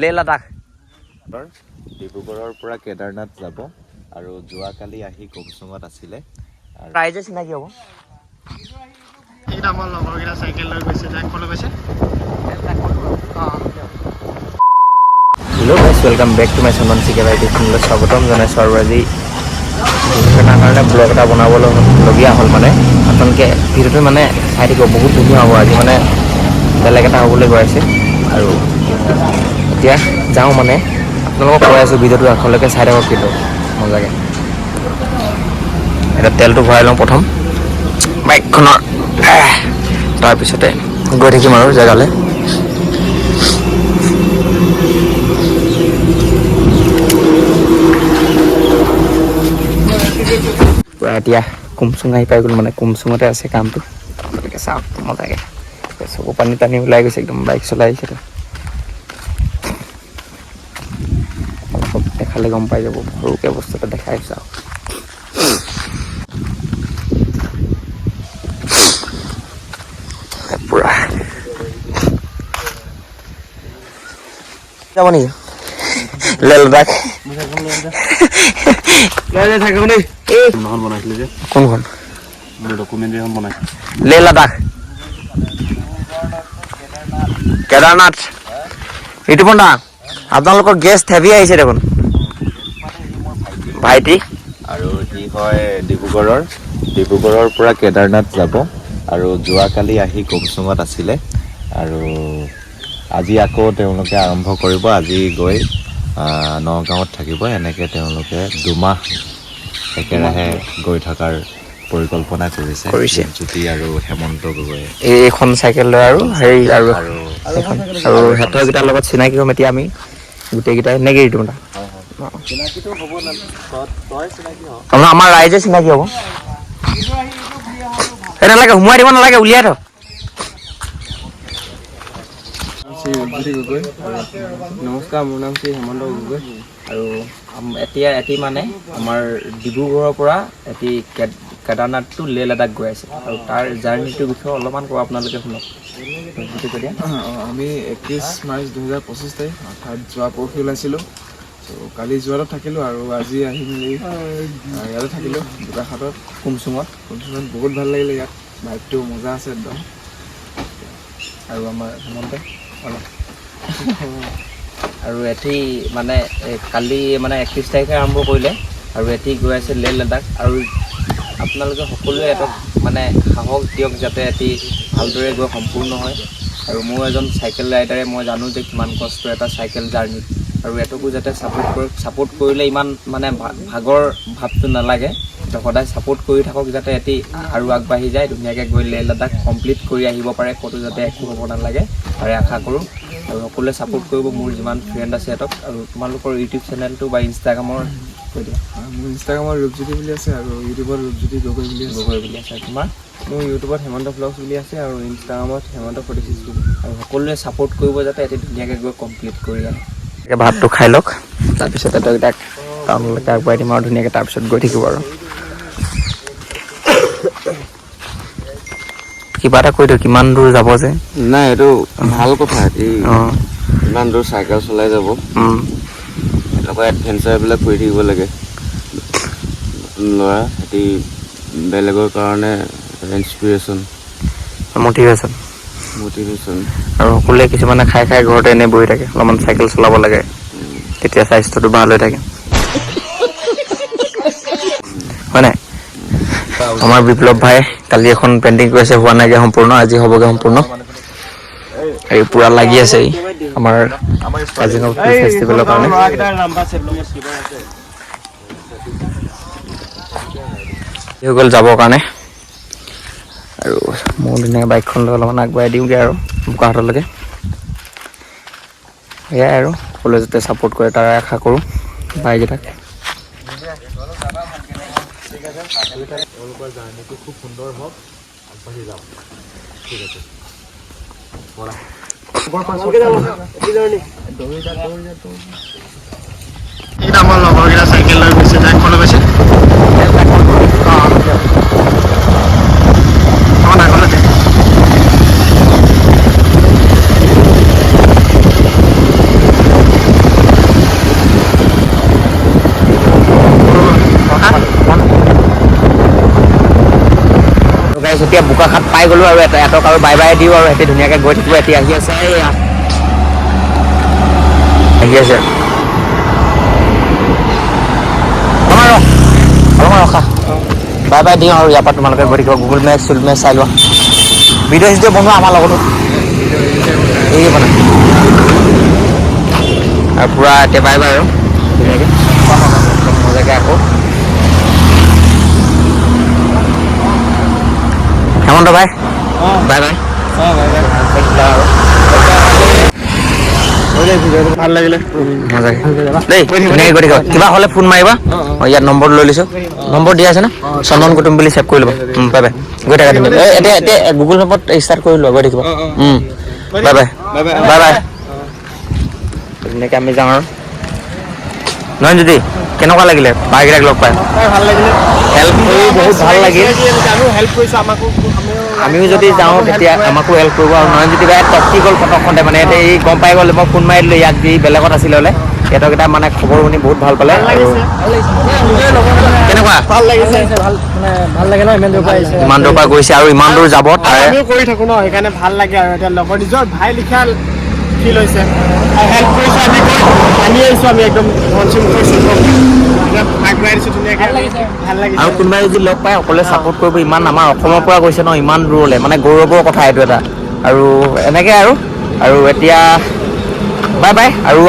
লে লাডাখ ডিব্ৰুগড়ৰ পৰা কেদাৰনাথ যাব আৰু যোৱাকালি আহি কুমচুঙত আছিলে ৰাইজে চিনাকি হ'ব। এইটা আমাৰ লগৰকেইটা চাইকেল লৈ গৈছে, ক'লৈ গৈছে? Hello' guys, welcome back to my channel চিকে বাইক চেনেলত স্বাগতম জনাইছোঁ। আৰু আজি দুৰ্ঘটনাৰ কাৰণে ব্লগ এটা বনাবলগীয়া হ'ল। মানে আপোনালোকে ভিডিঅ'টো মানে চাই থাকিব, বহুত ধুনীয়া হ'ব। আজি মানে বেলেগ এটা হ'বলৈ গৈ আছে আৰু এতিয়া যাওঁ। মানে আপোনালোকক কৈ আছোঁ ভিডিঅ'টো আগলৈকে চাই থাকক, কিন্তু মজাকৈ। এতিয়া তেলটো ভৰাই লওঁ প্ৰথম বাইকখনৰ, তাৰপিছতে গৈ থাকিম আৰু জেগালৈ। পূৰা এতিয়া কুমচুং আহি পাই গ'ল। মানে কুমচুঙতে আছে কামটো। আপোনালোকে চাওক মজাকৈ, চকু পানী টানি ওলাই গৈছে একদম। বাইক চলাই আহিছে, অলপ দেখালে গম পাই যাব। সৰুকৈ বস্তু এটা দেখাই চাওক। পূৰা যাব নেকি লে লাডাখ? কোনখন লে লাডাখ? কেদাৰনাথ ঋতুপৰ্ণ দা, আপোনালোকৰ গেষ্ট হেভি আহিছে দেখোন। ভাইটি আৰু সি হয় ডিব্ৰুগড়ৰ পৰা কেদাৰনাথ যাব আৰু যোৱাকালি আহি কুমচুঙত আছিলে আৰু আজি আকৌ তেওঁলোকে আৰম্ভ কৰিব। আজি গৈ নগাঁৱত থাকিব। এনেকৈ তেওঁলোকে 2 মাহ একেৰাহে গৈ থকাৰ পৰিকল্পনা কৰিছে জ্যোতি আৰু হেমন্ত গগৈয়ে। এইখন চাইকেল লৈ আৰু হেৰি আৰু এখন আৰু সিহঁতৰকেইটাৰ লগত চিনাকি হ'ম এতিয়া আমি গোটেইকেইটাই নেকি? ঋতুপৰ্ণ আমাৰ ৰাইজে চিনাকি হ'ব। নালাগে, সোমোৱাই দিব নালাগে, উলিয়াই থ। নমস্কাৰ, মোৰ নাম শ্ৰী হেমন্ত গগৈ। আৰু এতিয়া মানে আমাৰ ডিব্ৰুগড়ৰ পৰা কেদাৰনাথ টু লে লাডাখ গৈ আছে। আৰু তাৰ জাৰ্ণিটোৰ বিষয়ে অলপমান ক'ব আপোনালোকে, শুনক। আমি 21 মাৰ্চ 2025 তাৰিখ অৰ্থাৎ যোৱা পৰহি ওলাইছিলোঁ। ত' কালি যোৰহাটত থাকিলোঁ আৰু আজি আহি মেলি ইয়াতে থাকিলোঁ বোকাখাটত কুমচুঙত। বহুত ভাল লাগিলে ইয়াত, বাইকটো মজা আছে একদম। আৰু আমাৰ হেমন্ত আৰু এটি মানে কালি মানে 31 তাৰিখে আৰম্ভ কৰিলে আৰু এটি গৈ আছে লে লাডাখ। আৰু আপোনালোকে সকলোৱে এটক মানে সাহস দিয়ক, যাতে এটি ভালদৰে গৈ সম্পূৰ্ণ হয়। আৰু মোৰ এজন চাইকেল ৰাইডাৰে, মই জানো যে কিমান কষ্ট এটা চাইকেল জাৰ্ণিত। আৰু এটকো যাতে ছাপোৰ্ট কৰিলে ইমান মানে ভাগৰ ভাৱটো নালাগে। সদায় ছাপোৰ্ট কৰি থাকক, যাতে এটি আৰু আগবাঢ়ি যায়, ধুনীয়াকৈ গৈ লে লাডাখ কমপ্লিট কৰি আহিব পাৰে। ক'তো যাতে একো হ'ব নালাগে তাৰে আশা কৰোঁ। আৰু সকলোৱে ছাপোৰ্ট কৰিব, মোৰ যিমান ফ্ৰেণ্ড আছে সিহঁতক। আৰু তোমালোকৰ ইউটিউব চেনেলটো বা ইনষ্টাগ্ৰামৰ কৈ দিয়া। মোৰ ইনষ্টাগ্ৰামৰ ৰূপজ্যোতি বুলি আছে আৰু ইউটিউবত ৰূপজ্যোতি গগৈ বুলি আছে। তোমাৰ? মোৰ ইউটিউবত হেমন্ত ব্লগছ বুলি আছে আৰু ইনষ্টাগ্ৰামত হেমন্ত 46 বুলি। আৰু সকলোৱে ছাপোৰ্ট কৰিব, যাতে এটি ধুনীয়াকৈ গৈ কমপ্লিট কৰি আহে। ভাতটো খাই লওক, তাৰপিছতে তাক টাউনলৈকে আগবঢ়াই দিম আৰু ধুনীয়াকৈ তাৰপিছত গৈ থাকিব। আৰু কিবা এটা কৈ দিওঁ, কিমান দূৰ যাব যে? নাই, এইটো ভাল কথা। ইমান দূৰ চাইকেল চলাই যাব, এনেকুৱা এডভেঞ্চাৰবিলাক কৰি থাকিব লাগে। নতুন ল'ৰা, সিহঁতি বেলেগৰ কাৰণে ইনস্পিৰেশ্যন, মটিভেশ্যন। আৰু সকলোৱে কিছুমানে খাই ঘৰতে এনেই বহি থাকে, অলপমান চাইকেল চলাব লাগে, তেতিয়া স্বাস্থ্যটো ভাল হৈ থাকে, হয় নাই? আমাৰ বিপ্লৱ ভাই কালি এখন পেইণ্টিং কৰিছে, হোৱা নাইগে সম্পূৰ্ণ, আজি হ'বগৈ সম্পূৰ্ণ। এই পূৰা লাগি আছে আমাৰ কাজিৰঙা ফেষ্টিভেলৰ কাৰণে। হৈ গ'ল যাবৰ কাৰণে। আৰু মোৰ ধুনীয়াকৈ বাইকখন লৈ অলপমান আগবঢ়াই দিওঁগৈ আৰু বোকাখাটলৈকে। সেয়াই আৰু সকলোৱে যাতে ছাপোৰ্ট কৰে তাৰে আশা কৰোঁ বাইকেইটাক। তেওঁলোকৰ জাৰ্ণিটো খুব সুন্দৰ হওক, আগবাঢ়ি যাওক। ঠিক আছে, এইটা আমাৰ লগৰকেইটা চাইকেল লৈ গৈছে, ক'লৈ গৈছে? তাৰপিছত এতিয়া বোকাখাট পাই গ'লোঁ আৰু এহঁতক আৰু বাই বাই দিওঁ আৰু সিহঁতে ধুনীয়াকৈ গৈ থাকিব। এতিয়া আহি আছে, এইয়া আহি আছে। অলপমান ৰখা, বাই বাই দিওঁ আৰু ইয়াৰ পৰা তোমালোকে গৈ থাকিব। গুগল মেপ চুগল মেপ চাই লোৱা, ভিডিঅ' চিডিঅ' বনোৱা আমাৰ লগতো এই বনাই আৰু পূৰা এতিয়া বাই বাই আৰু ধুনীয়াকৈ মজাকৈ আকৌ হেমন্ত ভাই বাই বাই। ভাল লাগিলে দেই, ধুনীয়াকৈ গৈ থাকিব। কিবা হ'লে ফোন মাৰিবা, ইয়াত নম্বৰ লৈ লৈছোঁ, নম্বৰ দিয়া আছে না, চন্দন কুটুম বুলি ছেভ কৰি ল'বা। বাই বাই, গৈ থাকা তুমি। এতিয়া গুগল মেপত ষ্টাৰ্ট কৰি লোৱা, গৈ থাকিব। Bye bye bye bye. ধুনীয়াকৈ আমি যাওঁ আৰু নয়নজ্যোতি, কেনেকুৱা লাগিলে বাৰকেইটাক লগ পাই? ভাল লাগিলে, হেল্প কৰি বহুত ভাল লাগিল। হেল্প কৰিছোঁ আমাকো, আমিও যদি যাওঁ তেতিয়া আমাকো হেল্প কৰিব। আৰু নয়নজ্যোতি বাই টপকি গ'ল পটকখনতে, মানে এই গম পাই গ'ল। মই ফোন মাৰি দিলোঁ ইয়াক, যি বেলেগত আছিলে হ'লে সিহঁতক এটা মানে খবৰ শুনি বহুত ভাল পালে। আৰু কেনেকুৱা ভাল লাগিছে, ভাল লাগে ন, ইমান দূৰৰ পৰা গৈছে আৰু ইমান দূৰ যাব তাৰে আমিও কৰি থাকোঁ ন, সেইকাৰণে ভাল লাগে। আৰু এতিয়া লগৰ নিজৰ ভাই লিখা ফিল হৈছে। হেল্প কৰিছোঁ, আমি আনি আহিছোঁ, আমি একদম আগবঢ়াই দিছোঁ ধুনীয়াকৈ, ভাল লাগিছে। আৰু কোনোবাই যদি লগ পায় অকলে ছাপোৰ্ট কৰিব। ইমান আমাৰ অসমৰ পৰা গৈছে ন, ইমান দূৰলৈ, মানে গৌৰৱৰ কথা এইটো এটা। আৰু এনেকৈ আৰু এতিয়া বাই বাই। আৰু